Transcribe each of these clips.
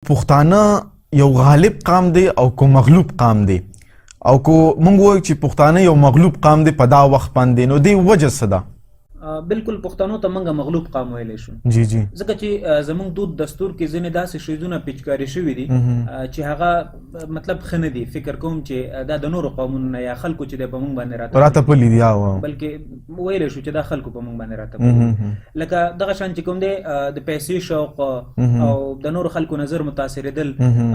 پښتانه یو غالب قام دی او کو مغلوب قام دی او کو مونږ وایو چې پښتانه یو مغلوب قام دی په دا وخت باندې نو دی وجه څه ده؟ بالکل پښتنو ته موږ مغلوب قام ویلی شو جی جی ځکه چې زموږ دود دستور کې ځینې داسې شیزونه پیچکاري شوي دي چې هغه مطلب ښه نه دي. فکر کوم چې دا د نورو قومونو نه یا خلکو چې دی په موږ باندې راته پلي دي بلکې ویلی شو چې دا خلکو په موږ باندې راته پلي لکه دغه شان چې کوم دی د پیسې شوق او د نورو خلکو نظر متاثرېدل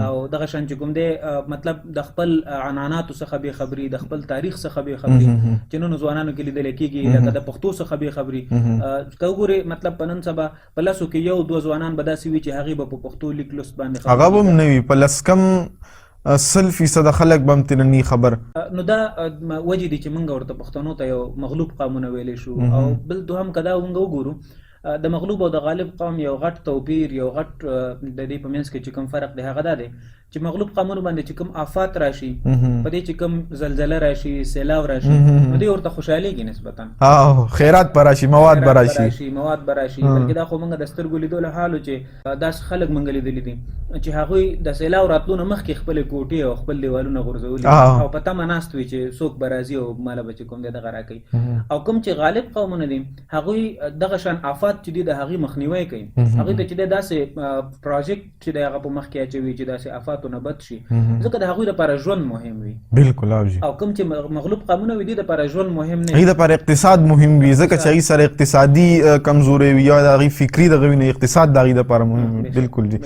او دغه شان چې کوم دی مطلب د خپل عنعناتو څخه بې خبري د خپل تاریخ څخه بې خبري چې نن ځوانانو کې لیدلی کېږي لکه د پښتو څخه بې خبري که وګورې مطلب په نن سبا په لسو کې یو دوه ځوانان به داسې وي چې هغې به په پښتو لیک لوست باندې هغه به هم نه وي په لس کم 100% خلک به هم ترې نه خبر. نو دا وجې دي چې موږ ورته پښتنو ته یو مغلوب قامونه ویلی شو. او بل دوهم که دا موږ وګورو د مغلوب او د غالب قوم یو غټ توپیر یو غټ د دې په منځ کې چې کوم فرق دی هغه دا دی چې مغلوب قومونو باندې چې کوم آفات راشي په دې چې کوم زلزله راشي سیلاب راشي نو دوی ورته خوشحالېږي نسبتا خیرات به راشي مواد به راشي بلکې دا خو موږ د سترګو لیدلو حال و چې داسې خلک موږ لیدلي دي چې هغوی د سیلاب راتلو نه مخکې خپلې کوټې او خپل دیوالونه غورځولي او په تمه ناست وي چې څوک به راځي او ماله به چې کوم دی دغه راکوي. او کوم چې غالب قومونه دي هغوی دغه شان آفات چې دي د هغې مخنیوی کوي. هغوی ته چې دی داسې پروژیکټ چې دی هغه په مخ کې اچوي چې داسې آفاتو نه بد شي ځکه د هغوی لپاره ژوند مهم وي. بالکل او کوم چې مغلوب قومونه وي دي دپاره ژوند مهم نه وي. هغې دپاره اقتصاد مهم وي ځکه چې هغې سره اقتصادي کمزورۍ وي یا د هغې فکري دغه وي نو اقتصاد د هغې دپاره مهم وي. بالکل جی.